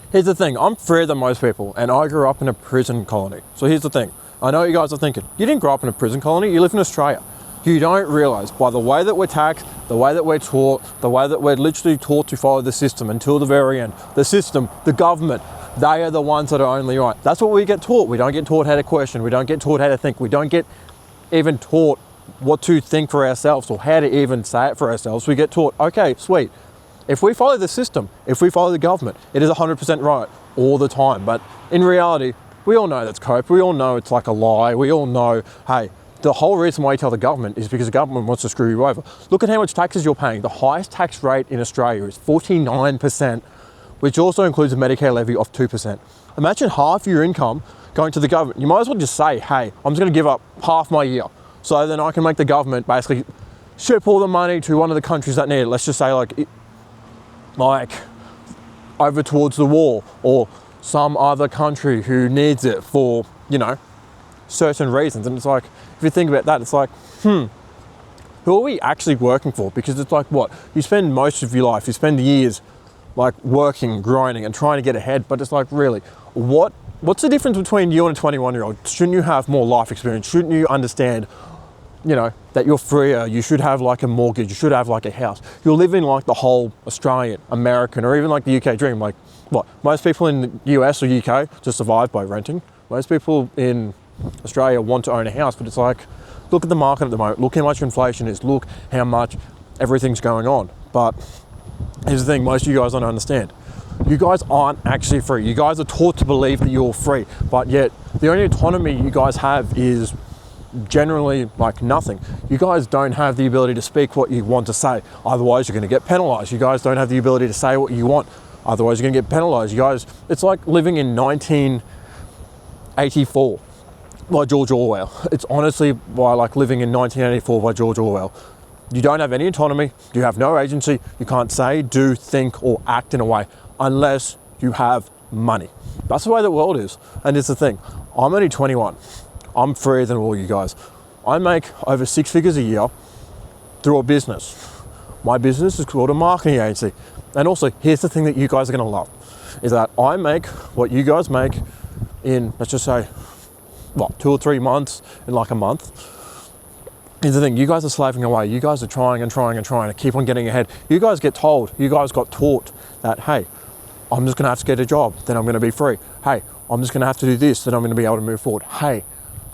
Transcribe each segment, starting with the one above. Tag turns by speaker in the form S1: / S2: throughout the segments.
S1: Here's the thing, I'm freer than most people, and I grew up in a prison colony. So here's the thing, I know what you guys are thinking. You didn't grow up in a prison colony, you live in Australia. You don't realise, by the way that we're taxed, the way that we're taught, the way that we're literally taught to follow the system until the very end. The system, the government, they are the ones that are only right. That's what we get taught. We don't get taught how to question, we don't get taught how to think, we don't get even taught what to think for ourselves or how to even say it for ourselves. We get taught, okay, sweet. If we follow the system, if we follow the government, it is 100% right all the time. But in reality, we all know that's cope. We all know it's like a lie. We all know, hey, the whole reason why you tell the government is because the government wants to screw you over. Look at how much taxes you're paying. The highest tax rate in Australia is 49%, which also includes a Medicare levy of 2%. Imagine half your income going to the government. You might as well just say, hey, I'm just gonna give up half my year so then I can make the government basically ship all the money to one of the countries that need it. Let's just say like over towards the war or some other country who needs it for, you know, certain reasons. And it's like, if you think about that, it's like, who are we actually working for? Because it's like, what? You spend most of your life, you spend years like working, grinding and trying to get ahead. But it's like, really, what's the difference between you and a 21-year-old? Shouldn't you have more life experience? Shouldn't you understand, you know, that you're freer, you should have like a mortgage, you should have like a house. You're living like the whole Australian, American, or even like the UK dream. Like what? Most people in the US or UK just survive by renting. Most people in Australia want to own a house, but it's like, look at the market at the moment, look how much inflation is, look how much everything's going on. But here's the thing, most of you guys don't understand. You guys aren't actually free. You guys are taught to believe that you're free, but yet the only autonomy you guys have is generally like nothing. You guys don't have the ability to speak what you want to say, otherwise you're going to get penalized. You guys don't have the ability to say what you want, otherwise you're going to get penalized. You guys, it's like living in 1984 by George Orwell. It's honestly like living in 1984 by George Orwell. You don't have any autonomy, you have no agency, you can't say, do, think or act in a way unless you have money. That's the way the world is. And it's the thing, I'm only 21. I'm freer than all you guys. I make over 6 figures a year through a business. My business is called a marketing agency. And also, here's the thing that you guys are gonna love, is that I make what you guys make in, let's just say, what, 2 or 3 months, in like a month. Here's the thing, you guys are slaving away. You guys are trying and trying and trying to keep on getting ahead. You guys get told, you guys got taught that, hey, I'm just gonna have to get a job, then I'm gonna be free. Hey, I'm just gonna have to do this, then I'm gonna be able to move forward. Hey,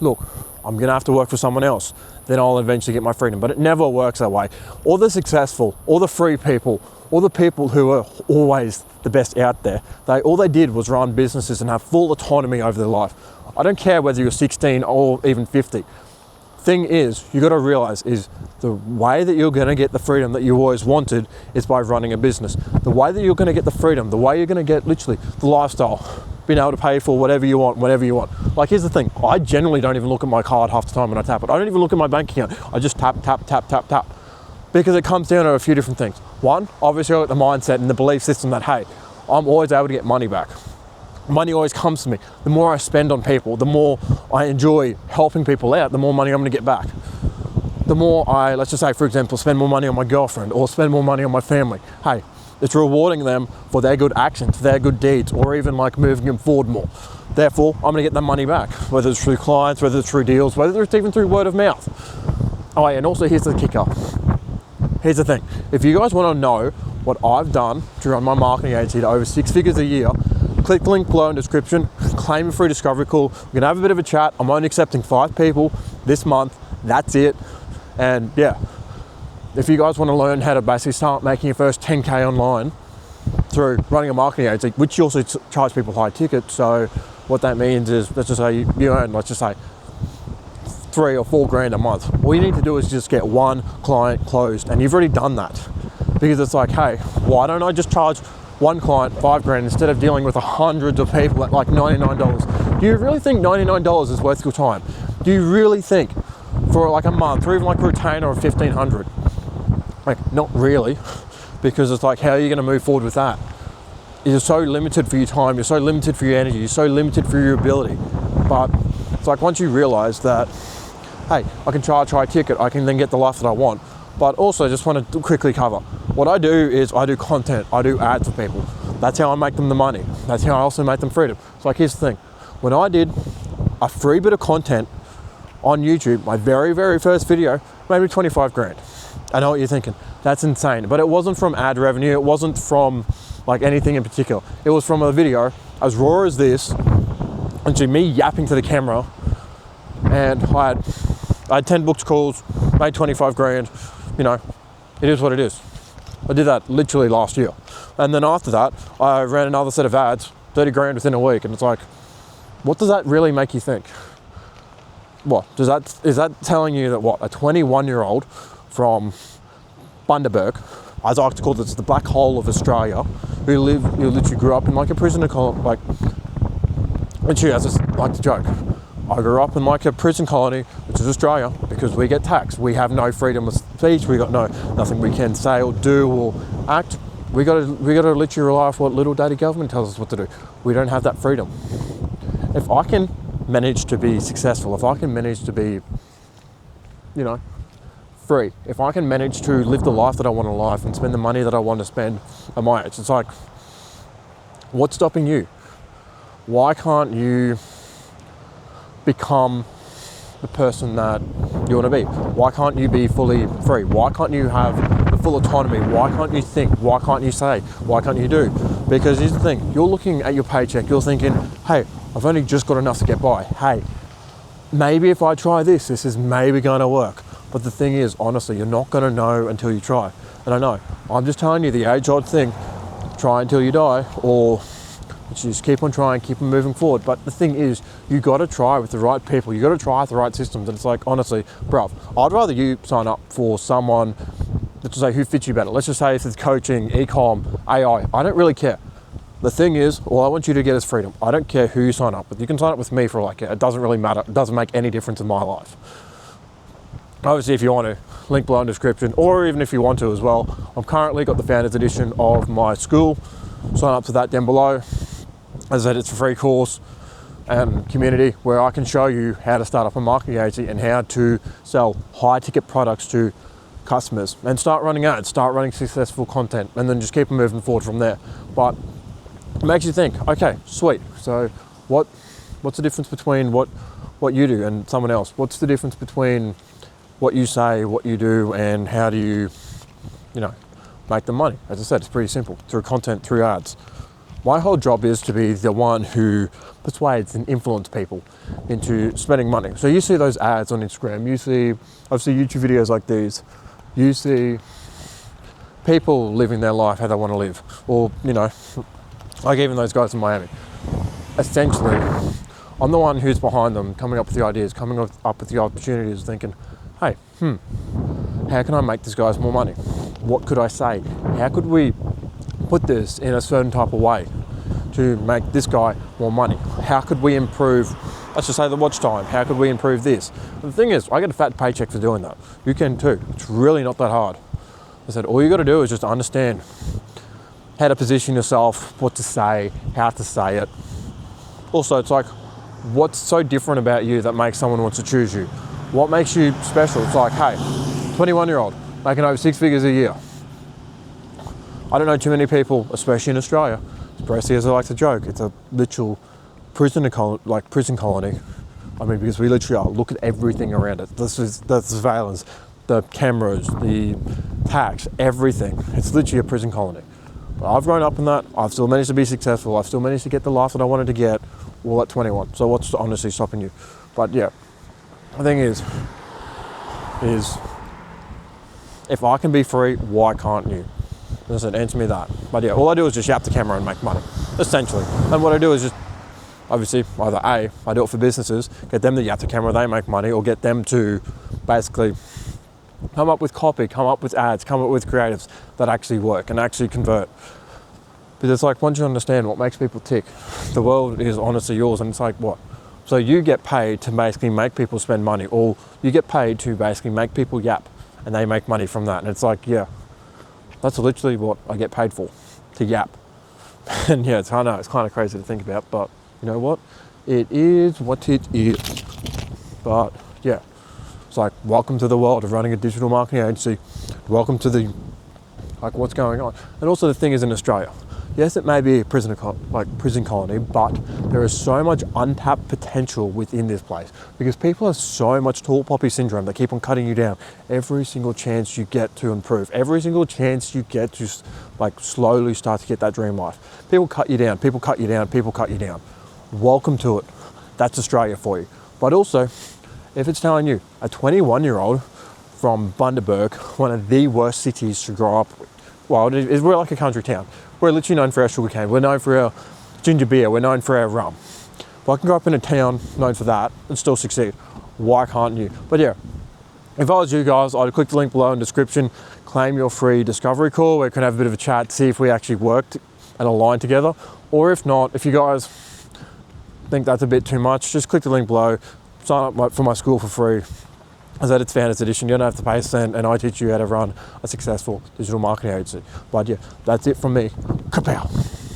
S1: look, I'm gonna have to work for someone else, then I'll eventually get my freedom. But it never works that way. All the successful, all the free people, all the people who are always the best out there, all they did was run businesses and have full autonomy over their life. I don't care whether you're 16 or even 50. Thing is, you gotta realize is the way that you're gonna get the freedom that you always wanted is by running a business. The way that you're gonna get the freedom, the way you're gonna get literally the lifestyle, being able to pay for whatever you want, whenever you want. Like, here's the thing, I generally don't even look at my card half the time when I tap it. I don't even look at my bank account. I just tap, tap, tap, tap, tap. Because it comes down to a few different things. One, obviously I got the mindset and the belief system that, hey, I'm always able to get money back. Money always comes to me. The more I spend on people, the more I enjoy helping people out, the more money I'm gonna get back. The more I, let's just say, for example, spend more money on my girlfriend or spend more money on my family, hey, it's rewarding them for their good actions, their good deeds, or even like moving them forward more. Therefore, I'm gonna get that money back, whether it's through clients, whether it's through deals, whether it's even through word of mouth. Oh, and also here's the kicker. Here's the thing, if you guys wanna know what I've done to run my marketing agency to over 6 figures a year, click the link below in the description, claim a free discovery call. We're gonna have a bit of a chat. I'm only accepting 5 people this month, that's it. And yeah, if you guys wanna learn how to basically start making your first 10K online through running a marketing agency, which you also charge people high ticket. So what that means is, let's just say you earn, let's just say 3 or 4 grand a month. All you need to do is just get 1 client closed, and you've already done that. Because it's like, hey, why don't I just charge 1 client 5 grand instead of dealing with hundreds of people at like $99? Do you really think $99 is worth your time? Do you really think for like a month or even like a retainer of $1,500? Like, not really, because it's like, how are you gonna move forward with that? You're so limited for your time, you're so limited for your energy, you're so limited for your ability. But it's like, once you realize that, hey, I can charge high ticket, I can then get the life that I want. But also, just want to quickly cover, what I do is I do content, I do ads for people. That's how I make them the money. That's how I also make them freedom. It's like, here's the thing. When I did a free bit of content on YouTube, my very, very first video, maybe 25 grand. I know what you're thinking. That's insane. But it wasn't from ad revenue. It wasn't from like anything in particular. It was from a video as raw as this, and me yapping to the camera, and I had 10 booked calls, made 25 grand. You know, it is what it is. I did that literally last year. And then after that, I ran another set of ads, 30 grand within a week. And it's like, what does that really make you think? What, is that telling you that what, a 21-year-old from Bundaberg, as I like to call this, the black hole of Australia, who literally grew up in like a prisoner colony, like, literally, as I like to joke, I grew up in like a prison colony, which is Australia, because we get taxed. We have no freedom of speech. We got nothing we can say or do or act. We gotta literally rely on what little daddy government tells us what to do. We don't have that freedom. If I can manage to be successful, if I can manage to be, you know, free, if I can manage to live the life that I want to live and spend the money that I want to spend at my age, it's like, what's stopping you? Why can't you become the person that you want to be? Why can't you be fully free? Why can't you have the full autonomy? Why can't you think? Why can't you say? Why can't you do? Because here's the thing, you're looking at your paycheck, you're thinking, hey, I've only just got enough to get by. Hey, maybe if I try this is maybe going to work. But the thing is, honestly, you're not going to know until you try. And I know, I'm just telling you the age-old thing, try until you die, or just keep on trying, keep on moving forward. But the thing is, you got to try with the right people. You got to try with the right systems. And it's like, honestly, bruv, I'd rather you sign up for someone, let's just say who fits you better. Let's just say if it's coaching, e-com, AI, I don't really care. The thing is, all I want you to get is freedom. I don't care who you sign up with. You can sign up with me for like it. It doesn't really matter. It doesn't make any difference in my life. Obviously, if you want to, link below in the description, or even if you want to as well, I've currently got the founders edition of my school. Sign up to that down below. As I said, it's a free course and community where I can show you how to start up a marketing agency and how to sell high ticket products to customers and start running ads, start running successful content, and then just keep moving forward from there. But it makes you think, okay, sweet. So what's the difference between what you do and someone else? What's the difference between what you say, what you do, and how do you make the money? As I said, it's pretty simple, through content, through ads. My whole job is to be the one who persuades and influences people into spending money. So you see those ads on Instagram, you see obviously YouTube videos like these, you see people living their life how they want to live, or like even those guys in Miami. Essentially, I'm the one who's behind them, coming up with the ideas, coming up with the opportunities, thinking, hey, how can I make these guys more money? What could I say? How could we put this in a certain type of way to make this guy more money? How could we improve, let's just say, the watch time? How could we improve this? The thing is, I get a fat paycheck for doing that. You can too. It's really not that hard. I said, all you got to do is just understand how to position yourself, what to say, how to say it. Also, it's like, what's so different about you that makes someone want to choose you? What makes you special? It's like, hey, 21-year-old making over 6 figures a year. I don't know too many people, especially in Australia, especially as I like to joke, it's a literal prison colony. I mean, because we literally are. Look at everything around it. This is the surveillance, the cameras, the tax, everything. It's literally a prison colony. But I've grown up in that. I've still managed to be successful. I've still managed to get the life that I wanted to get, all at 21. So what's honestly stopping you? But yeah, the thing is if I can be free, why can't you? As I said, answer me that. But yeah, all I do is just yap the camera and make money, essentially. And what I do is just, obviously, either A, I do it for businesses, get them to yap the camera, they make money, or get them to basically come up with copy, come up with ads, come up with creatives that actually work and actually convert. Because it's like, once you understand what makes people tick, the world is honestly yours. And it's like, what? So you get paid to basically make people spend money, or you get paid to basically make people yap and they make money from that. And it's like, yeah, that's literally what I get paid for, to yap. And yeah, I know it's kind of crazy to think about, but you know what? It is what it is. But yeah, it's like, welcome to the world of running a digital marketing agency. Welcome to what's going on. And also the thing is, in Australia, Yes, it may be a prison colony, but there is so much untapped potential within this place because people have so much tall poppy syndrome. They keep on cutting you down every single chance you get to improve, every single chance you get to slowly start to get that dream life. People cut you down, people cut you down, people cut you down. Welcome to it. That's Australia for you. But also, if it's telling you, a 21-year-old from Bundaberg, one of the worst cities to grow up with, well, we're like a country town. We're literally known for our sugarcane. We're known for our ginger beer. We're known for our rum. If I can grow up in a town known for that and still succeed, why can't you? But yeah, if I was you guys, I'd click the link below in the description, claim your free discovery call where we can have a bit of a chat, see if we actually worked and aligned together. Or if not, if you guys think that's a bit too much, just click the link below, sign up for my school for free. As at its Founders Edition, you don't have to pay a cent, and I teach you how to run a successful digital marketing agency. But yeah, that's it from me. Kapow.